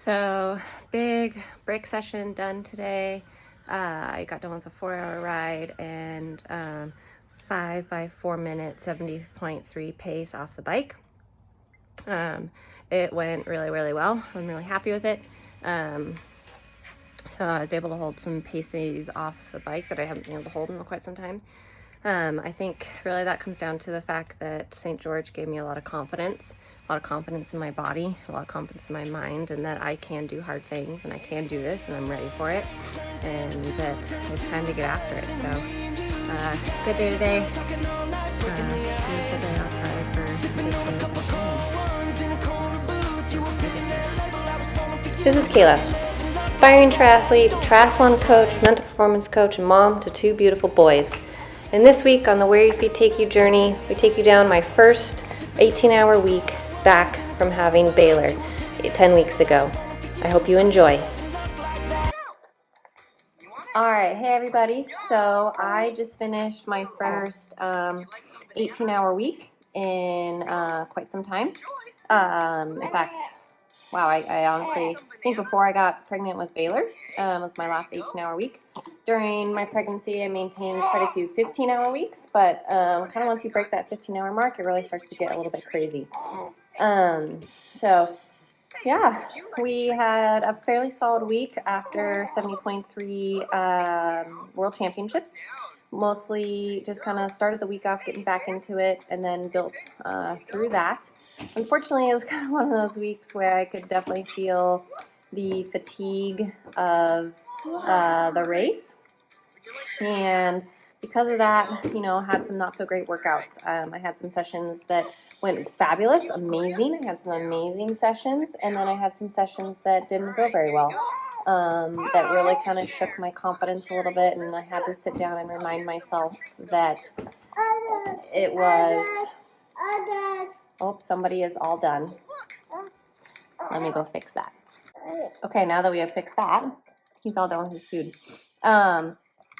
So big break session done today. I got done with a 4-hour ride and 5 by 4 minute 70.3 pace off the bike. It went really well. I'm really happy with it. So I was able to hold some paces off the bike that I haven't been able to hold in quite some time. I think really that comes down to the fact that St. George gave me a lot of confidence in my body, a lot of confidence in my mind, and that I can do hard things and I can do this and I'm ready for it, and that it's time to get after it. So good day today. Beautiful day outside for This is Kayla, aspiring triathlete, triathlon coach, mental performance coach, and mom to 2 beautiful boys. And this week on the Where Your Feet Take You journey, we take you down my first 18-hour week back from having Baylor 10 weeks ago. I hope you enjoy. All right, hey everybody. So I just finished my first 18-hour week in quite some time. In fact, wow, I honestly think before I got pregnant with Baylor was my last 18-hour week. During my pregnancy, I maintained quite a few 15-hour weeks, but kind of once you break that 15-hour mark, it really starts to get a little bit crazy. So yeah, we had a fairly solid week after 70.3 World Championships. Mostly just kind of started the week off getting back into it and then built through that. Unfortunately, it was kind of one of those weeks where I could definitely feel the fatigue of the race. And because of that, had some not so great workouts. I had some sessions that went fabulous, amazing. I had some amazing sessions, and then I had some sessions that didn't go very well. That really kind of shook my confidence a little bit, and I had to sit down and remind myself that it was, oh, somebody is all done. Let me go fix that. Okay, now that we have fixed that, he's all done with his food.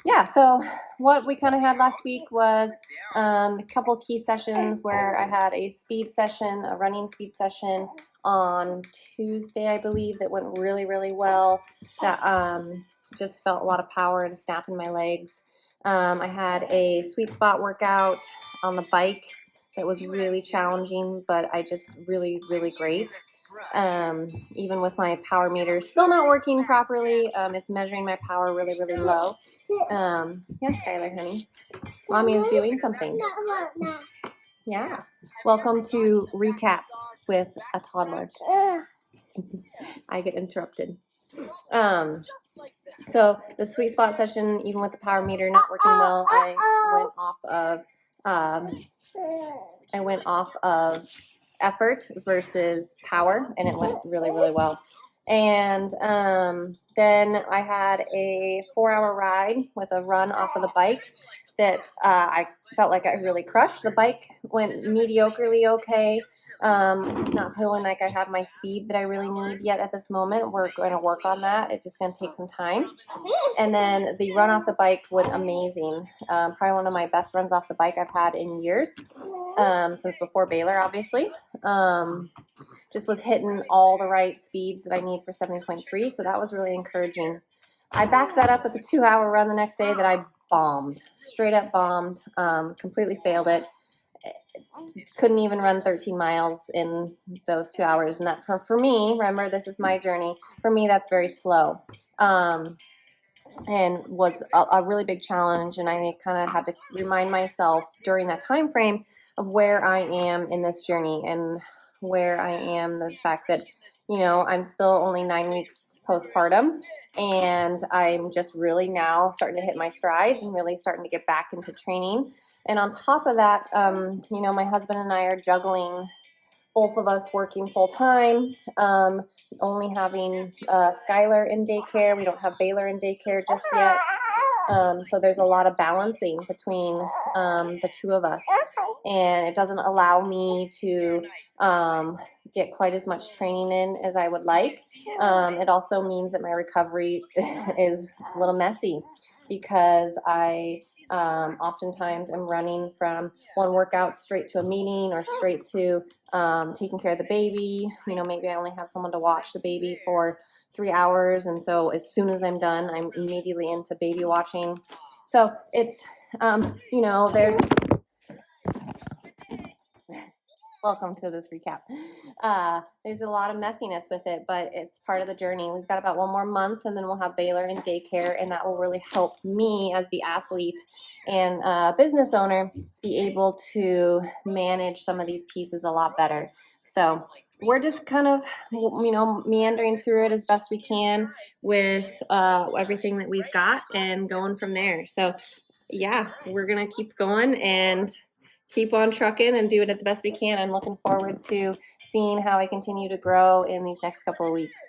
Yeah, so what we kind of had last week was a couple key sessions where I had a speed session, a running speed session on Tuesday, I believe, that went really well. That just felt a lot of power and a snap in my legs. I had a sweet spot workout on the bike that was really challenging, but I just really great. Even with my power meter still not working properly, it's measuring my power really low. Yes, Skylar, honey. Mommy is doing something. Yeah. Welcome to Recaps with a Toddler. I get interrupted. So the sweet spot session, even with the power meter not working well, I went off of effort versus power, and it went really well. And then I had a 4-hour ride with a run off of the bike that I felt like I really crushed. The bike went mediocrely okay. Not feeling like I have my speed that I really need yet at this moment. We're going to work on that. It's just going to take some time. And then the run off the bike went amazing. Probably one of my best runs off the bike I've had in years, since before Baylor, obviously. Just was hitting all the right speeds that I need for 70.3, so that was really encouraging. I backed that up with a 2-hour run the next day that I bombed, straight up bombed, completely failed it. Couldn't even run 13 miles in those 2 hours, and that for me, remember, this is my journey, for me that's very slow. And was a really big challenge, and I kind of had to remind myself during that time frame of where I am in this journey and where I am, the fact that I'm still only 9 weeks postpartum, and I'm just really now starting to hit my strides and really starting to get back into training. And on top of that, my husband and I are juggling, both of us working full time, only having Skylar in daycare. We don't have Baylor in daycare just yet. So there's a lot of balancing between the two of us, and it doesn't allow me to get quite as much training in as I would like. It also means that my recovery is a little messy. because I oftentimes am running from one workout straight to a meeting or straight to taking care of the baby. You know, maybe I only have someone to watch the baby for 3 hours, and so as soon as I'm done, I'm immediately into baby watching. So it's, you know, welcome to this recap. There's a lot of messiness with it, but it's part of the journey. We've got about 1 more month, and then we'll have Baylor in daycare, and that will really help me as the athlete and business owner be able to manage some of these pieces a lot better. So we're just kind of, you know, meandering through it as best we can with everything that we've got and going from there. So yeah, we're gonna keep going and keep on trucking and do it as the best we can. I'm looking forward to seeing how I continue to grow in these next couple of weeks.